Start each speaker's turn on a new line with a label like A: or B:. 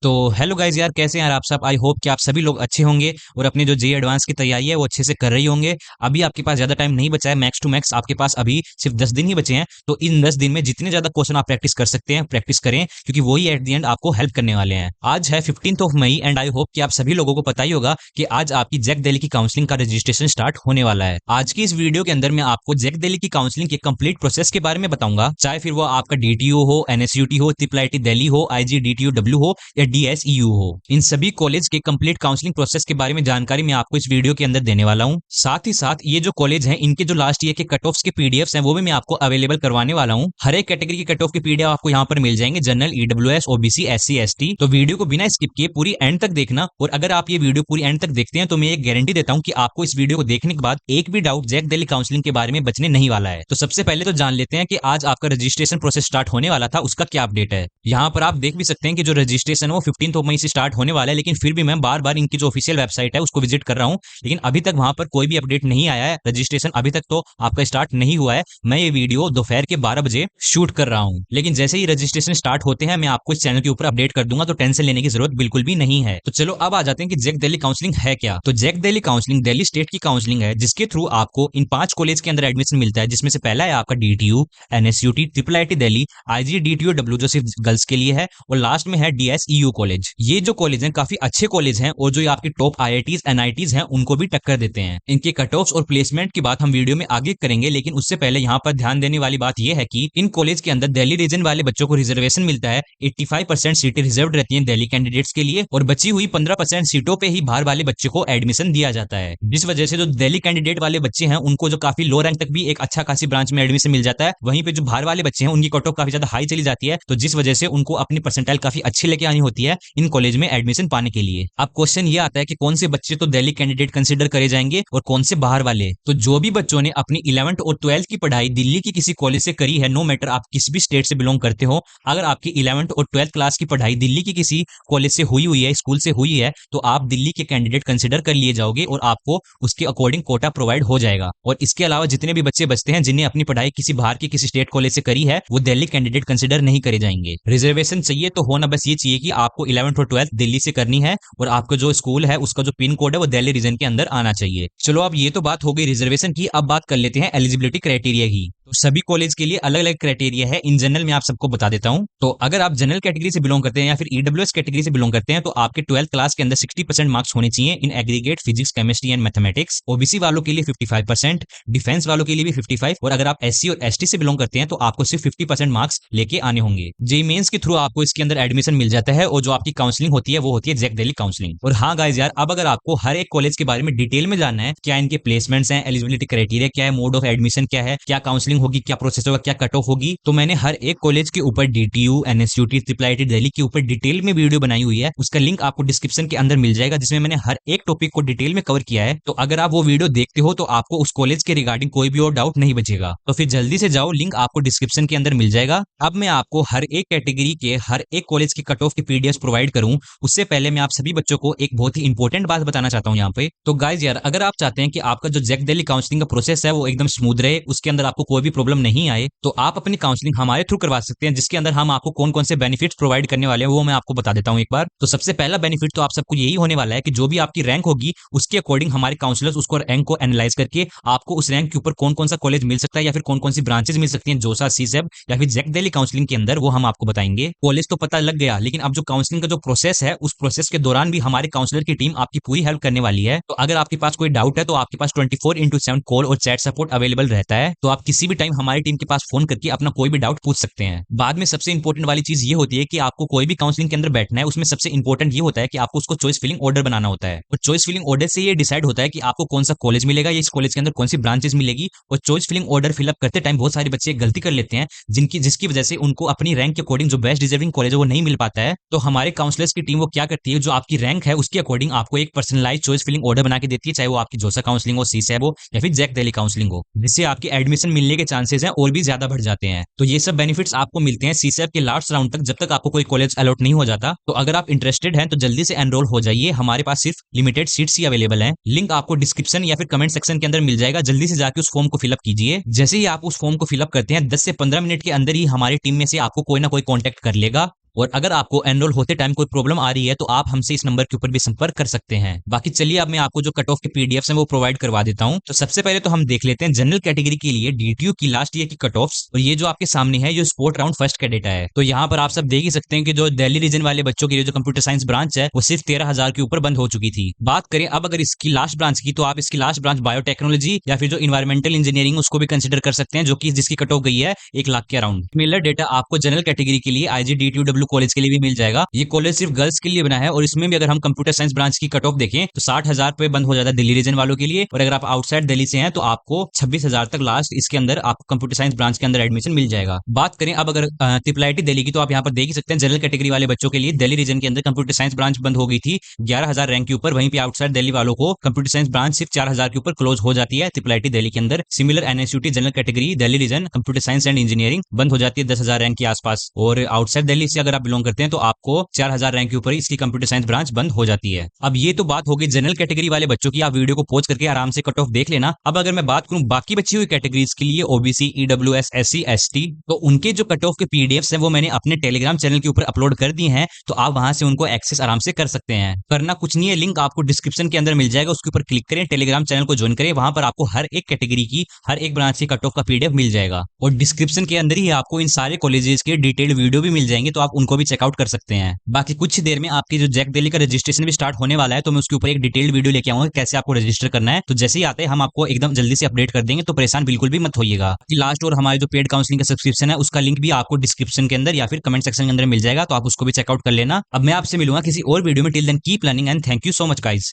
A: तो hello guys यार, कैसे हैं यार आप सब। आई होप कि आप सभी लोग अच्छे होंगे और अपने जो जे एडवांस की तैयारी है वो अच्छे से कर रही होंगे। अभी आपके पास ज्यादा टाइम नहीं बचा है, मैक्स टू मैक्स आपके पास अभी सिर्फ 10 दिन ही बचे हैं। तो इन 10 दिन में जितने ज्यादा क्वेश्चन आप प्रैक्टिस कर सकते हैं प्रैक्टिस करें, क्योंकि वही एट द एंड आपको हेल्प करने वाले हैं। आज है 15th of May and I hope कि आप सभी लोगों को पता ही होगा कि आज आपकी जैक दिल्ली की काउंसलिंग का रजिस्ट्रेशन स्टार्ट होने वाला है। आज की इस वीडियो के अंदर मैं आपको जैक दिल्ली की काउंसलिंग के कंप्लीट प्रोसेस के बारे में बताऊंगा, चाहे फिर वो आपका डीटीयू हो, एनएसयूटी हो, ट्रिपल आईटी दिल्ली हो, आईजीडीटीयू हो या डीएसईयू हो। इन सभी कॉलेज के कंप्लीट काउंसलिंग प्रोसेस के बारे में जानकारी मैं आपको इस वीडियो के अंदर देने वाला हूं। साथ ही साथ ये जो कॉलेज हैं इनके जो लास्ट ईयर के कट ऑफ्स के पीडीएफ्स हैं वो भी मैं आपको अवेलेबल करवाने वाला हूं। हर एक कैटेगरी के कट ऑफ के पीडीएफ आपको यहाँ पर मिल जाएंगे, general, EWS, OBC, SC, ST. तो वीडियो को बिना स्किप किए पूरी एंड तक देखना, और अगर आप ये वीडियो पूरी एंड तक देखते हैं तो मैं एक गारंटी देता हूं कि आपको इस वीडियो को देखने के बाद एक भी डाउट जैक दिल्ली काउंसलिंग के बारे में बचने नहीं वाला है। तो सबसे पहले तो जान लेते हैं कि आज आपका रजिस्ट्रेशन प्रोसेस स्टार्ट होने वाला था उसका क्या अपडेट है। यहाँ पर आप देख भी सकते हैं कि जो रजिस्ट्रेशन है वो 15 ऑफ मई से स्टार्ट होने वाला है, लेकिन फिर भी मैं बार बार इनकी जो ऑफिशियल वेबसाइट है उसको विजिट कर रहा हूं, लेकिन अभी तक वहां पर कोई भी अपडेट नहीं आया है। रजिस्ट्रेशन अभी तक तो आपका स्टार्ट नहीं हुआ है। मैं ये वीडियो दोपहर के 12 बजे शूट कर रहा हूं, लेकिन जैसे ही रजिस्ट्रेशन स्टार्ट होते हैं मैं आपको इस चैनल के ऊपर अपडेट कर दूंगा, तो टेंशन लेने की जरूरत बिल्कुल भी नहीं है। तो चलो अब आ जाते हैं कि जैक दिल्ली काउंसलिंग है क्या। तो JAC Delhi counselling Delhi state की काउंसलिंग है, जिसके थ्रू आपको इन 5 कॉलेज के अंदर एडमिशन मिलता है, जिसमें से पहला है आपका DTU, NSUT, triple IT Delhi, आईजीडीटीयू जो सिर्फ गर्ल्स के लिए है, और लास्ट में है डीएसईयू कॉलेज। ये जो कॉलेज हैं काफी अच्छे कॉलेज हैं, और जो आपके टॉप आईआईटीज एनआईटीज हैं उनको भी टक्कर देते हैं। इनके कट ऑफ्स और प्लेसमेंट की बात हम वीडियो में आगे करेंगे, लेकिन उससे पहले यहाँ पर ध्यान देने वाली बात यह है कि इन कॉलेज के अंदर दिल्ली रीजन वाले बच्चों को रिजर्वेशन मिलता है। 85% सीटें रिजर्व रहती हैं दिल्ली कैंडिडेट्स के लिए, और बची हुई 15% सीटों पे ही बाहर वाले बच्चे को एडमिशन दिया जाता है, जिस वजह से जो दिल्ली कैंडिडेट वाले बच्चे हैं उनको जो काफी लो रैंक तक भी एक अच्छा खासी ब्रांच में एडमिशन मिल जाता है। वहीं पे जो बाहर वाले बच्चे हैं उनकी कट ऑफ काफी ज्यादा हाई चली जाती है, तो जिस वजह से उनको अपनी परसेंटाइल काफी अच्छी लेके आनी होती है इन कॉलेज में एडमिशन पाने के लिए। अब क्वेश्चन ये आता है कि कौन से बच्चे तो दिल्ली कैंडिडेट कंसीडर करे जाएंगे और कौन से बाहर वाले। तो जो भी बच्चों ने अपनी 11th और 12th की पढ़ाई दिल्ली की किसी कॉलेज से करी है, नो मैटर आप किस भी स्टेट से बिलोंग करते हो, अगर आपकी 11th और 12th क्लास की पढ़ाई दिल्ली की किसी कॉलेज से हुई है, स्कूल से हुई है, तो आप दिल्ली के कैंडिडेट कंसिडर कर लिए जाओगे और आपको उसके अकॉर्डिंग कोटा प्रोवाइड हो जाएगा। और इसके अलावा जितने भी बच्चे बचते हैं जिन्हें अपनी पढ़ाई किसी बाहर की किसी स्टेट कॉलेज से करी है, वो दिल्ली कैंडिडेट कंसिडर नहीं करे जाएंगे। रिजर्वेशन चाहिए तो होना बस ये चाहिए कि आपको 11th और 12th दिल्ली से करनी है, और आपका जो स्कूल है उसका जो पिन कोड है वो दिल्ली रीजन के अंदर आना चाहिए। चलो अब ये तो बात हो गई रिजर्वेशन की, अब बात कर लेते हैं एलिजिबिलिटी क्राइटेरिया की। तो सभी कॉलेज के लिए अलग अलग क्राइटेरिया है, इन जनरल मैं आप सबको बता देता हूं। तो अगर आप जनरल कैटेगरी से बिलोंग करते हैं या फिर ईडब्ल्यूएस कैटेगरी से बिलोंग करते हैं, तो आपके 12th क्लास के अंदर 60% मार्क्स होने चाहिए in aggregate physics, chemistry and mathematics. OBC वालों के लिए 55%, डिफेंस वालों के लिए भी 55, और अगर आप एससी और एसटी से बिलोंग करते हैं तो आपको सिर्फ 50% मार्क्स लेके आने होंगे। जेईई मेंस के थ्रू आपको इसके अंदर एडमिशन मिल जाता है, और जो आपकी काउंसलिंग होती है वो होती है जैक दिल्ली काउंसलिंग। और हाँ गाइस यार, अब अगर आपको हर एक कॉलेज के बारे में डिटेल में जानना है, क्या इनके प्लेसमेंट्स हैं, एलिजिबिलिटी क्राइटेरिया क्या है, मोड ऑफ एडमिशन क्या है, क्या काउंसलिंग होगी, क्या प्रोसेस होगा, क्या कट ऑफ होगी, तो मैंने हर एक कॉलेज के ऊपर DTU, NSUT, triple IT Delhi के ऊपर डिटेल में वीडियो बनाई हुई है। उसका लिंक आपको डिस्क्रिप्शन के अंदर मिल जाएगा, जिसमें मैंने हर एक टॉपिक को डिटेल में कवर किया है। तो अगर आप वो वीडियो देखते हो तो आपको उस कॉलेज के रिगार्डिंग कोई भी और डाउट नहीं बचेगा। तो फिर जल्दी से जाओ, लिंक आपको डिस्क्रिप्शन के अंदर मिल जाएगा। अब मैं आपको हर एक कैटेगरी के हर एक कॉलेज के कट ऑफ के पीडीएफ प्रोवाइड करूं, उससे पहले मैं आप सभी बच्चों को एक बहुत ही इंपॉर्टेंट बात बताना चाहता हूं यहाँ पे। तो गाइज यार, अगर आप चाहते हैं कि आपका जो जैक दिल्ली काउंसलिंग का प्रोसेस है वो एकदम स्मूथ रहे, उसके अंदर आपको कोई भी प्रॉब्लम नहीं आए, तो आप अपनी काउंसलिंग हमारे थ्रू करवा सकते हैं, जिसके अंदर हम आपको कौन कौन से बेनिफिट्स प्रोवाइड करने वाले हैं वो मैं आपको बता देता हूं एक बार। तो सबसे पहला बेनिफिट तो आप सबको यही होने वाला है कि जो भी आपकी रैंक होगी उसके अकॉर्डिंग हमारे काउंसलर्स उसको रैंक को एनालाइज करके आपको उस रैंक के ऊपर कौन कौन सा कॉलेज मिल सकता है या फिर कौन कौन सी ब्रांचेस मिल सकती हैं जोसा, सीसेब या फिर जैक दिल्ली काउंसलिंग के अंदर, वो हम आपको बताएंगे। कॉलेज तो पता लग गया, लेकिन अब जो काउंसलिंग का जो प्रोसेस है उस प्रोसेस के दौरान भी हमारे काउंसलर की टीम आपकी पूरी हेल्प करने वाली है। तो अगर आपके पास कोई डाउट है तो आपके पास 24/7 कॉल और चैट सपोर्ट अवेलेबल रहता है, तो आप किसी भी टाइम हमारी टीम के पास फोन करके अपना कोई भी डाउट पूछ सकते हैं। बाद में सबसे इंपॉर्टेंट वाली चीज ये होती है कि आपको कोई भी काउंसलिंग के अंदर बैठना है, उसमें सबसे इंपॉर्टेंट ये होता है कि आपको उसको चॉइस फिलिंग ऑर्डर बनाना होता है, और चॉइस फिलिंग ऑर्डर से ये डिसाइड होता है कि आपको कौन सा कॉलेज मिलेगा या इस कॉलेज के अंदर कौन सी ब्रांचेस मिलेगी। और चॉइस फिलिंग ऑर्डर फिलअप करते टाइम बहुत सारे बच्चे गलती कर लेते हैं, जिसकी वजह से उनको अपनी रैंक के अकॉर्डिंग जो बेस्ट डिजर्विंग कॉलेज है वो नहीं मिल पाता है। तो हमारे काउंसलर्स की टीम वो क्या करती है, जो आपकी रैंक है उसके अकॉर्डिंग आपको एक पर्सनलाइज चॉइस फिलिंग ऑर्डर बना के देती है, चाहे वो आपकी जोसा काउंसलिंग हो, सीसेब हो या फिर जैक दिल्ली काउंसलिंग हो, जिससे आपकी एडमिशन मिलने के चांसेस हैं और भी ज्यादा बढ़ जाते हैं। तो ये सब बेनिफिट्स आपको मिलते हैं सीसेब के लास्ट राउंड तक, जब तक आपको कोई कॉलेज अलॉट नहीं हो जाता। तो अगर आप इंटरेस्टेड हैं तो जल्दी से एनरोल हो जाइए, हमारे पास सिर्फ लिमिटेड सीट्स ही अवेलेबल हैं। लिंक आपको डिस्क्रिप्शन या फिर कमेंट सेक्शन के अंदर मिल जाएगा, जल्दी से जाके उस फॉर्म को फिलअप कीजिए। जैसे ही आप उस फॉर्म को फिलअप करते हैं 10 से 15 मिनट के अंदर ही हमारी टीम में से आपको कोई ना कोई कॉन्टेक्ट कर लेगा। और अगर आपको एनरोल होते टाइम कोई प्रॉब्लम आ रही है तो आप हमसे इस नंबर के ऊपर भी संपर्क कर सकते हैं। बाकी चलिए अब मैं आपको जो कट ऑफ के पीडीएफ हैं वो प्रोवाइड करवा देता हूं। तो सबसे पहले तो हम देख लेते हैं जनरल कैटेगरी के लिए डीटीयू की लास्ट ईयर की कट ऑफ। और ये जो आपके सामने है ये स्पोर्ट राउंड फर्स्ट का डेटा है। तो यहाँ पर आप सब देख ही सकते हैं कि जो दिल्ली रीजन वाले बच्चों के लिए जो कंप्यूटर साइंस ब्रांच है वो सिर्फ 13,000 के ऊपर बंद हो चुकी थी। बात करें अब अगर इसकी लास्ट ब्रांच की, तो आप इसकी लास्ट ब्रांच बायोटेक्नोलॉजी या फिर जो इन्वायरमेंटल इंजीनियरिंग उसको भी कंसिडर कर सकते हैं, जो कि जिसकी कट ऑफ गई है 1 लाख के अराउंड। मिलर डेटा आपको जनरल कैटेगरी के लिए IGDTUW कॉलेज के लिए भी मिल जाएगा। ये कॉलेज सिर्फ गर्ल्स के लिए बना है और इसमें भी अगर हम कंप्यूटर साइंस ब्रांच की कट ऑफ देखें तो 60,000 पे बंद हो जाता है दिल्ली रीजन वालों के लिए। और अगर आप आउटसाइड दिल्ली से हैं तो आपको 26,000 तक लास्ट इसके अंदर आपको कंप्यूटर साइंस ब्रांच के अंदर एडमिशन मिल जाएगा। बात करें अब अगर ट्रिपल IIT दिल्ली की, तो आप यहाँ पर देख ही सकते हैं जनरल कैटेगरी वाले बच्चों के लिए दिल्ली रीजन के अंदर कंप्यूटर साइंस ब्रांच बंद हो गई थी 11,000 रैंक के ऊपर। वहीं पे आउटसाइड दिल्ली वालों को कंप्यूटर साइंस ब्रांच सिर्फ 4,000 के ऊपर क्लोज हो जाती है ट्रिपल IIT दिल्ली के अंदर। Similar NSUT general category Delhi region computer science and engineering बंद हो जाती है 10,000 रैंक के आसपास। और आउटसाइड दिल्ली से अगर आप बिलोंग करते हैं तो आपको 4,000 रैंक के ऊपर इसकी कंप्यूटर साइंस ब्रांच बंद हो जाती है। अब ये तो बात होगी जनरल कैटेगरी वाले बच्चों की, आप वीडियो को पॉज करके आराम से कट ऑफ देख लेना। अब अगर मैं बात करूं बाकी बची हुई कैटेगरीज के लिए OBC EWS SC ST, तो उनके जो कट ऑफ के पीडीएफ्स हैं वो मैंने अपने टेलीग्राम चैनल के ऊपर अपलोड कर दिए हैं, तो आप वहां से उनको एक्सेस आराम से कर सकते हैं। करना कुछ नहीं है, लिंक आपको डिस्क्रिप्शन के अंदर मिल जाएगा, उसके ऊपर क्लिक करें, टेलीग्राम चैनल को ज्वाइन करें। वहां पर आपको हर एक कैटेगरी की हर एक ब्रांच की कट ऑफ का पीडीएफ मिल जाएगा और डिस्क्रिप्शन के अंदर ही आपको इन सारे कॉलेजेस के डिटेल्ड वीडियो भी मिल जाएंगे, तो आप उनको भी चेकआउट कर सकते हैं। बाकी कुछ देर में आपकी जो जैक दिल्ली का रजिस्ट्रेशन भी स्टार्ट होने वाला है, तो मैं उसके ऊपर एक डिटेल्ड वीडियो लेके आऊंगा कैसे आपको रजिस्टर करना है। तो जैसे ही आते हैं हम आपको एकदम जल्दी से अपडेट कर देंगे, तो परेशान बिल्कुल भी मत होइएगा। लास्ट और हमारे जो पेड काउंसलिंग का सब्सक्रिप्शन है उसका लिंक भी आपको डिस्क्रिप्शन के अंदर या फिर कमेंट सेक्शन के अंदर मिल जाएगा, तो आप उसको भी चेकआउट कर लेना। अब मैं आपसे मिलूंगा किसी और वीडियो में। Till then keep learning and thank you so much guys.